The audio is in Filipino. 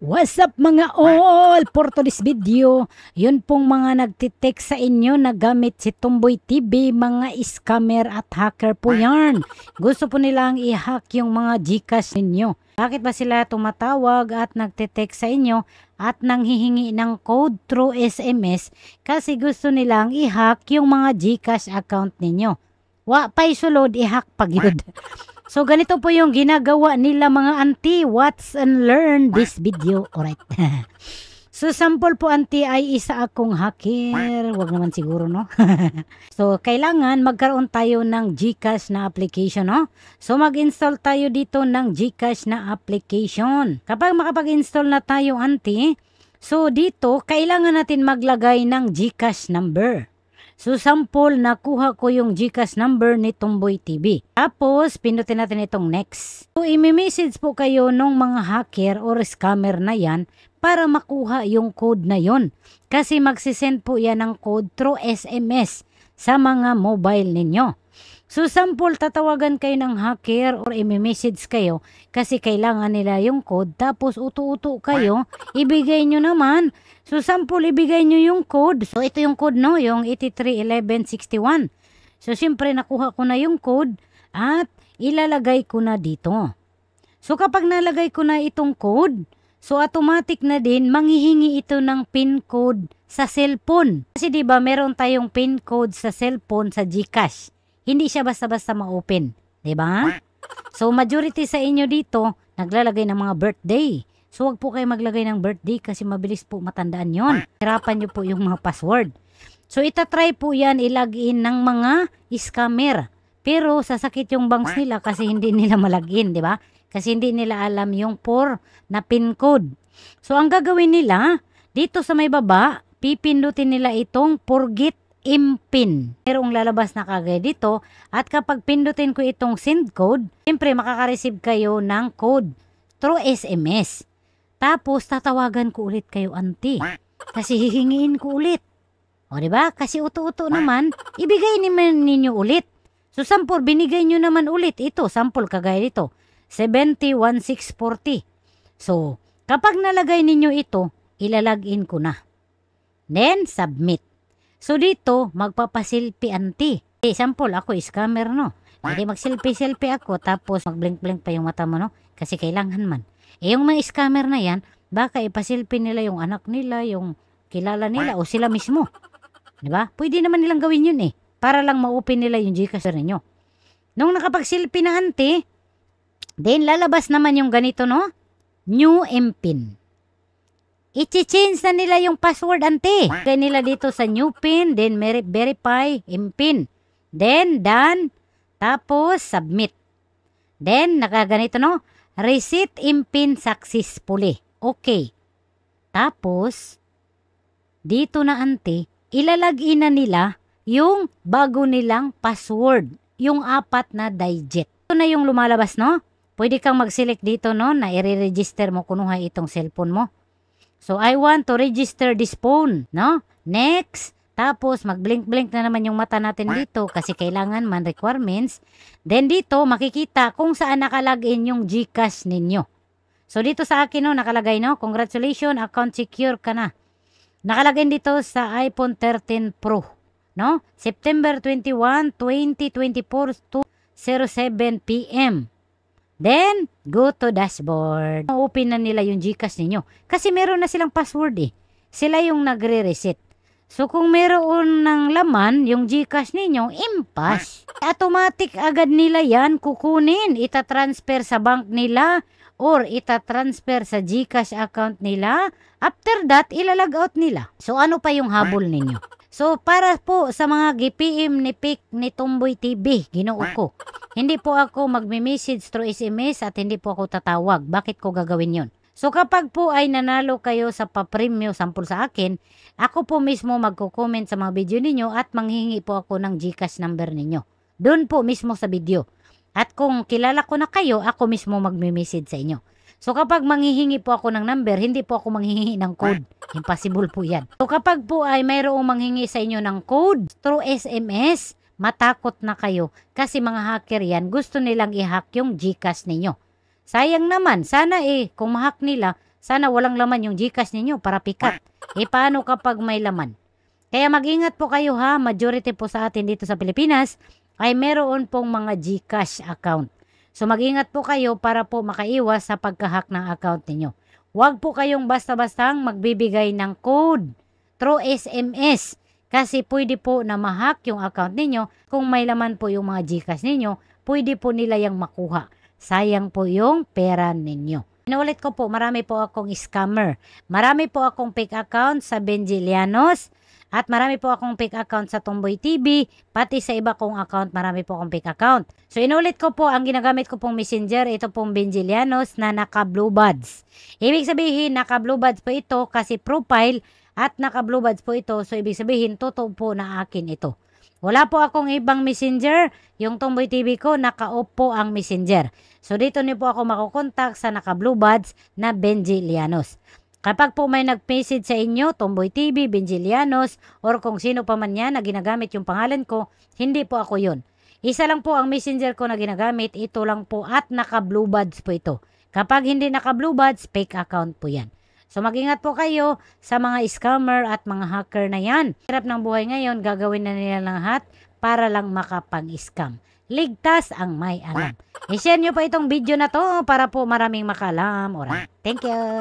What's up mga all? For today's video, yun pong mga nagtitext sa inyo na gamit si Tomboy TV, mga scammer at hacker po yan. Gusto po nilang i-hack yung mga GCash ninyo. Bakit ba sila tumatawag at nagtitext sa inyo at nanghihingi ng code through SMS? Kasi gusto nilang i-hack yung mga GCash account ninyo. Wa pa'y sulod, i-hack pag yun. So, ganito po yung ginagawa nila mga auntie. Watch and learn this video. Alright. So, sample po auntie ay isa akong hacker. Wag naman siguro, no? So, kailangan magkaroon tayo ng GCash na application, no? So, mag-install tayo dito ng GCash na application. Kapag makapag-install na tayo auntie, so dito, kailangan natin maglagay ng GCash number. So, sample, nakuha ko yung GCash number ni Tomboy TV. Tapos, pindutin natin itong next. So, imi-message po kayo nung mga hacker or scammer na yan para makuha yung code na yon. Kasi magsisend po yan ng code through SMS sa mga mobile ninyo. So, sample, tatawagan kayo ng hacker or imi-message kayo kasi kailangan nila yung code. Tapos, uto-uto kayo, ibigay nyo naman. So, sample, ibigay nyo yung code. So, ito yung code, no? Yung 831161. So, siyempre, nakuha ko na yung code at ilalagay ko na dito. So, kapag nalagay ko na itong code, so, automatic na din, manghihingi ito ng PIN code sa cellphone. Kasi, di ba meron tayong PIN code sa cellphone sa GCash. Hindi siya basta-basta ma-open. Di ba? So, majority sa inyo dito, naglalagay ng mga birthday. So, wag po kayo maglagay ng birthday kasi mabilis po matandaan yon. Hirapan nyo po yung mga password. So, itatry po yan ilagin ng mga scammer. Pero, sasakit yung banks nila kasi hindi nila malagin, di ba? Kasi hindi nila alam yung 4 na PIN code. So, ang gagawin nila, dito sa may baba, pipindutin nila itong forget MPIN. Merong lalabas na kagaya dito at kapag pindutin ko itong send code, siyempre makaka-receive kayo ng code through SMS. Tapos tatawagan ko ulit kayo auntie kasi hihingiin ko ulit. O diba? Kasi uto-uto naman, ibigay naman ninyo ulit. So sample, binigay nyo naman ulit. Ito, sample kagaya dito. 701640. So, kapag nalagay ninyo ito, ilalagin ko na. Then, submit. So, dito, magpapasilpi auntie. Sample, ako scammer, no? Hindi magsilpi-silpi ako, tapos mag-blink-blink pa yung mata mo, no? Kasi kailangan man. Yung mga scammer na yan, baka ipasilpi nila yung anak nila, yung kilala nila, o sila mismo. Diba? Pwede naman nilang gawin yun para lang ma-open nila yung GCash ninyo. Nung nakapagsilpi na auntie, then lalabas naman yung ganito, no? New MPIN. I-change na nila yung password auntie. Kaya nila dito sa new PIN, then verify MPIN. Then, done. Tapos, submit. Then, nakaganito, no? Reset MPIN successfully. Okay. Tapos, dito na auntie, ilalagin na nila yung bago nilang password. Yung 4 na digit. Ito na yung lumalabas, no? Pwede kang mag-select dito, no? Na i-register mo kunuha itong cellphone mo. So, I want to register this phone, no? Next. Tapos, mag-blink-blink na naman yung mata natin dito kasi kailangan man requirements. Then, dito, makikita kung saan nakalagin yung GCash ninyo. So, dito sa akin, no, nakalagay, no? Congratulations, account secure ka na. Nakalagay dito sa iPhone 13 Pro, no? September 21, 2024 to 07 PM. Then, go to dashboard. Open na nila yung GCash ninyo. Kasi meron na silang password Sila yung nagre-reset. So, kung meron ng laman, yung GCash ninyo, impas. Automatic agad nila yan kukunin. Itatransfer sa bank nila or itatransfer sa GCash account nila. After that, ilalag out nila. So, ano pa yung habol ninyo? So, para po sa mga GPM ni PIC ni Tomboy TV, ginoo ko. Hindi po ako magme-message through SMS at hindi po ako tatawag. Bakit ko gagawin yon? So, kapag po ay nanalo kayo sa pa-premyo sample sa akin, ako po mismo magko-comment sa mga video ninyo at manghingi po ako ng GCash number ninyo. Doon po mismo sa video. At kung kilala ko na kayo, ako mismo magme-message sa inyo. So, kapag manghihingi po ako ng number, hindi po ako manghihingi ng code. Impossible po yan. So, kapag po ay mayroong manghingi sa inyo ng code through SMS, matakot na kayo kasi mga hacker yan, gusto nilang i-hack yung GCash ninyo. Sayang naman, sana kung ma-hack nila, Sana walang laman yung GCash ninyo para pikat. Paano kapag may laman? Kaya mag-ingat po kayo ha. Majority po sa atin dito sa Pilipinas ay meron pong mga GCash account. So mag-ingat po kayo para po makaiwas sa pagka-hack ng account ninyo. Huwag po kayong basta-bastang magbibigay ng code through SMS. Kasi pwede po na ma-hack yung account ninyo. Kung may laman po yung mga GCash ninyo, pwede po nila yung makuha. Sayang po yung pera ninyo. Inulit ko po, marami po akong scammer. Marami po akong fake account sa Benjilianos. At marami po akong fake account sa Tomboy TV. Pati sa iba kong account, marami po akong fake account. So inulit ko po, ang ginagamit ko pong messenger, ito pong Benjilianos na naka-blue buds. Ibig sabihin, naka-blue buds po ito kasi profile at naka-blue buds po ito. So ibig sabihin, totoo po na akin ito. Wala po akong ibang messenger. Yung Tomboy TV ko, naka-off po ang messenger. So dito niyo po ako makukontak sa naka-blue buds na Benjilianos. Kapag po may nag-message sa inyo, Tomboy TV, Benjilianos, or kung sino pa man yan na ginagamit yung pangalan ko, hindi po ako yun. Isa lang po ang messenger ko na ginagamit, ito lang po at naka-blue buds po ito. Kapag hindi naka-blue buds, fake account po yan. So mag-ingat po kayo sa mga scammer at mga hacker na yan. Hirap ng buhay ngayon, gagawin na nila lahat para lang makapang-scam. Ligtas ang may alam. I-share nyo pa itong video na to para po maraming makalam. Alright. Thank you.